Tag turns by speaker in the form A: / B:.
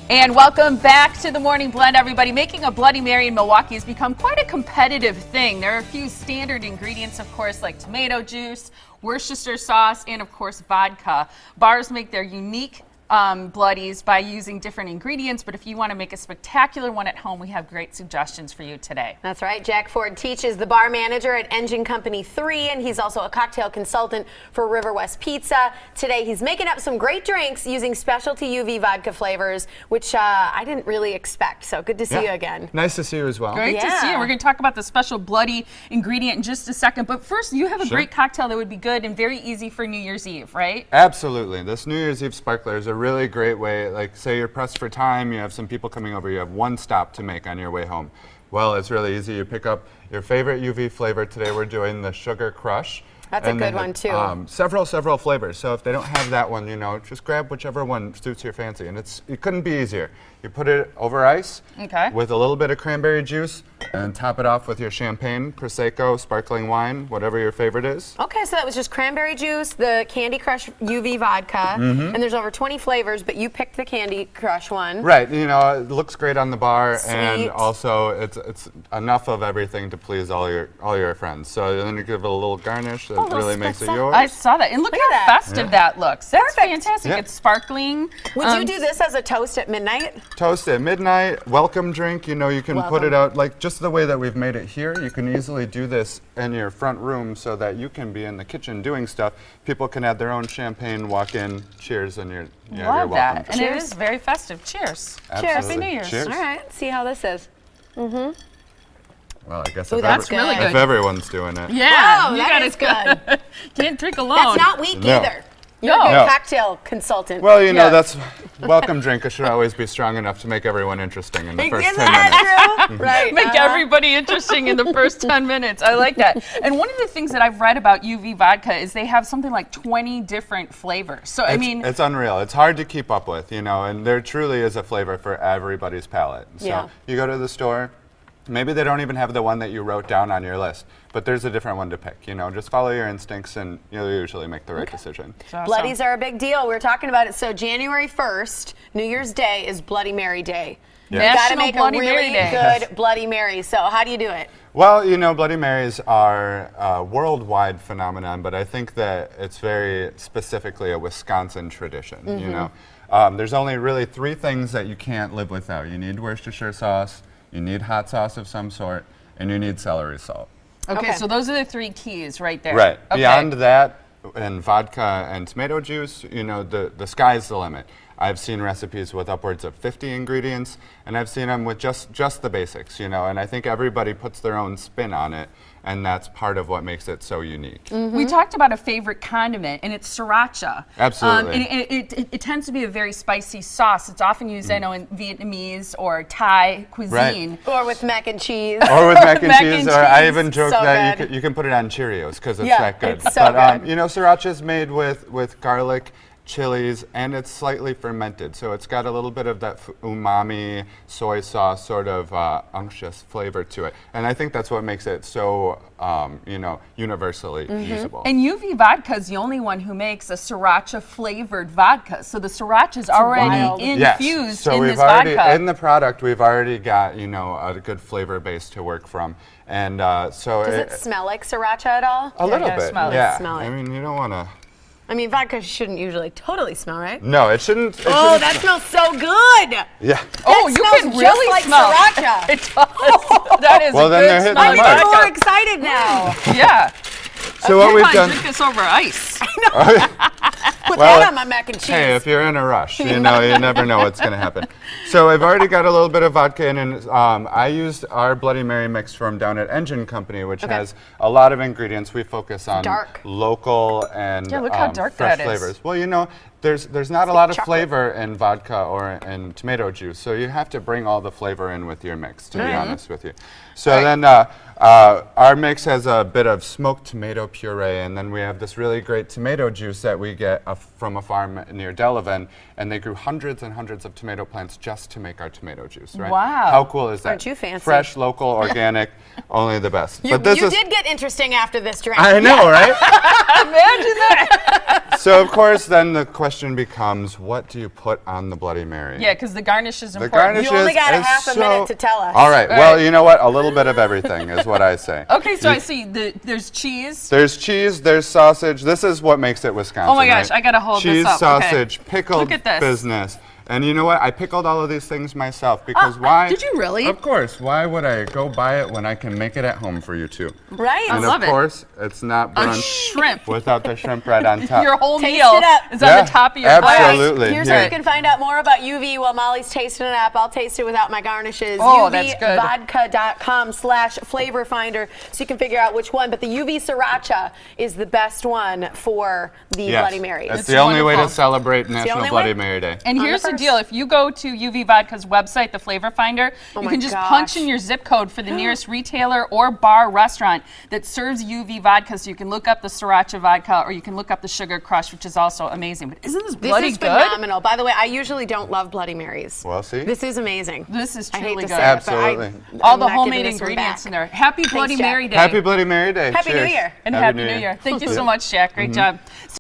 A: And welcome back to the Morning Blend, everybody. Making a Bloody Mary in Milwaukee has become quite a competitive thing. There are a few standard ingredients, of course, like tomato juice, Worcestershire sauce, and of course vodka. Bars make their unique bloodies by using different ingredients, but if you want to make a spectacular one at home, we have great suggestions for you today.
B: That's right. Jack Ford-Teich is the bar manager at Engine Company 3, and he's also a cocktail consultant for Riverwest Pizza. Today, he's making up some great drinks using specialty UV vodka flavors, which I didn't really expect. So good to see you again.
C: Nice to see you as well.
A: Great to see you. We're going to talk about the special bloody ingredient in just a second, but first, you have a great cocktail that would be good and very easy for New Year's Eve, right?
C: Absolutely. This New Year's Eve Sparkler is a really great way, like say you're pressed for time, you have some people coming over, you have one stop to make on your way home. Well, it's really easy. You pick up your favorite UV flavor. Today we're doing the Sugar Crush.
B: That's a good one too.
C: Several flavors. So if they don't have that one, just grab whichever one suits your fancy. And it couldn't be easier. You put it over ice with a little bit of cranberry juice and top it off with your champagne, Prosecco, sparkling wine, whatever your favorite is.
B: Okay, so that was just cranberry juice, the Candy Crush UV vodka, and there's over 20 flavors, but you picked the Candy Crush one.
C: Right, it looks great on the bar,
B: Sweet.
C: and also it's enough of everything to please all your friends. So then you give it a little garnish that really makes it yours.
A: I saw that, and look how festive that looks. That's fantastic.
C: Yeah.
A: It's sparkling.
B: Would you do this as a toast at midnight?
C: Toast at midnight, welcome drink. You can put it out like just the way that we've made it here. You can easily do this in your front room so that you can be in the kitchen doing stuff. People can add their own champagne, walk in, cheers, and you're
A: Love
C: welcome.
A: that. And it is very festive. Cheers.
C: Absolutely.
A: Cheers. Happy New Year's.
C: Cheers.
B: All right, let's see how this is.
C: Well, I guess
A: that's really good.
C: if everyone's doing it.
A: Yeah,
B: Wow,
A: you
B: that
A: got
B: is
A: it good. Can't drink alone.
B: That's not weak either. You're a good cocktail consultant.
C: Well, that's welcome drink. It should always be strong enough to make everyone interesting in the first 10 minutes.
B: True? Right.
A: Make everybody interesting in the first 10 minutes. I like that. And one of the things that I've read about UV vodka is they have something like 20 different flavors. So,
C: it's unreal. It's hard to keep up with, and there truly is a flavor for everybody's palate. So you go to the store, maybe they don't even have the one that you wrote down on your list, but there's a different one to pick. Just follow your instincts and you'll usually make the right decision.
B: Bloodies are a big deal. We're talking about it. So January 1st, New Year's Day, is Bloody Mary Day. You got to make a really good Bloody Mary. So how do you do it?
C: Well, Bloody Marys are a worldwide phenomenon, but I think that it's very specifically a Wisconsin tradition. There's only really 3 things that you can't live without. You need Worcestershire sauce, you need hot sauce of some sort, and you need celery salt.
A: Okay, so those are the 3 keys right there.
C: Right.
A: Okay.
C: Beyond that, and vodka and tomato juice, the sky's the limit. I've seen recipes with upwards of 50 ingredients, and I've seen them with just the basics, and I think everybody puts their own spin on it, and that's part of what makes it so unique.
A: We talked about a favorite condiment, and it's sriracha.
C: Absolutely.
A: And it tends to be a very spicy sauce. It's often used, I know, in Vietnamese or Thai cuisine.
B: Or with mac and cheese.
C: Or with mac and cheese. Or I even joke
B: So
C: that you can put it on Cheerios because it's that good.
B: It's so good.
C: Sriracha is made with garlic, chilies, and it's slightly fermented, so it's got a little bit of that umami soy sauce sort of unctuous flavor to it, and I think that's what makes it so universally usable.
A: And UV Vodka is the only one who makes a sriracha flavored vodka, so the sracha is already infused in this vodka.
C: In the product, we've already got a good flavor base to work from, and so
B: does it smell like sracha at all?
C: A little bit,
B: Smell
C: yeah.
B: it.
C: I mean, you don't want to.
B: Vodka shouldn't usually totally smell, right?
C: No, it shouldn't.
B: That smells so good.
C: Yeah.
A: You can really
B: like
A: smell
B: sriracha.
A: It does. That is
C: well,
A: a
C: then
A: good
C: they're hitting
A: smell.
C: the
B: I'm
C: mark.
B: more excited now.
A: Yeah.
C: So what we've done.
A: Drink this over ice.
B: Put that on my mac and cheese.
C: Hey, if you're in a rush, you never know what's going to happen. So I've already got a little bit of vodka in, and I used our Bloody Mary mix from down at Engine Company, which has a lot of ingredients. We focus on local and
A: look how dark
C: fresh
A: that is.
C: flavors. Well, there's not a lot of flavor in vodka or in tomato juice, so you have to bring all the flavor in with your mix, to be honest with you. So then our mix has a bit of smoked tomato puree, and then we have this really great tomato juice that we get from a farm near Delavan, and they grew hundreds and hundreds of tomato plants just to make our tomato juice, right?
A: Wow.
C: How cool is that?
B: Aren't you fancy?
C: Fresh, local, organic, only the best.
B: You did get interesting after this drink.
C: I know, right?
A: Imagine that.
C: So, of course, then the question question becomes, what do you put on the Bloody Mary?
A: Yeah, because the garnish is
C: The
A: important.
C: garnish
B: You only got a
C: is
B: half a minute to tell us.
C: All right. Well, you know what? A little bit of everything is what I say.
A: Okay, so I see there's cheese.
C: There's cheese, there's sausage. This is what makes it Wisconsin.
A: Oh my gosh,
C: right?
A: I gotta hold
C: cheese,
A: this up.
C: sausage,
A: Okay.
C: pickled
A: Look at this.
C: business. And you know what? I pickled all of these things myself because why?
A: Did you really?
C: Of course. Why would I go buy it when I can make it at home for you too?
B: Right?
C: And
A: love
C: of
A: it.
C: course, it's not
A: A
C: burnt
A: shrimp.
C: without the shrimp right on top.
A: Your whole
B: Taste
A: meal
B: it up.
A: is on the top of your plate.
C: Absolutely.
B: Here's
C: Here.
B: how you can find out more about UV while Molly's tasting it up. I'll taste it without my garnishes.
A: Oh, that's good.
B: UVvodka.com/flavor finder so you can figure out which one. But the UV Sriracha is the best one for the Bloody Mary.
C: That's
A: It's
C: the only way to
A: wonderful.
C: celebrate National
B: only
C: Bloody
B: way?
C: Mary Day.
A: And
B: On
A: here's
B: the
A: the
B: first.
A: deal. If you go to UV Vodka's website, the Flavor Finder, you
B: my
A: can just
B: gosh.
A: punch in your zip code for the nearest retailer or bar restaurant that serves UV Vodka, so you can look up the Sriracha Vodka or you can look up the Sugar Crush, which is also amazing. But isn't this
B: This
A: bloody
B: is
A: good?
B: phenomenal. By the way, I usually don't love Bloody Marys.
C: Well, see?
B: This is amazing.
A: This is
B: I hate
A: truly
B: to
A: good.
B: say
C: Absolutely.
B: it, but
A: All
B: I'm
A: the
B: not giving
A: homemade
B: this one
A: ingredients
B: back.
A: in there. Happy Bloody
B: Jack.
A: Mary Day.
C: Happy Bloody Mary Day.
B: Happy New
C: Cheers.
B: Year.
A: And Happy New Year. Thank you so much, Jack. Great job.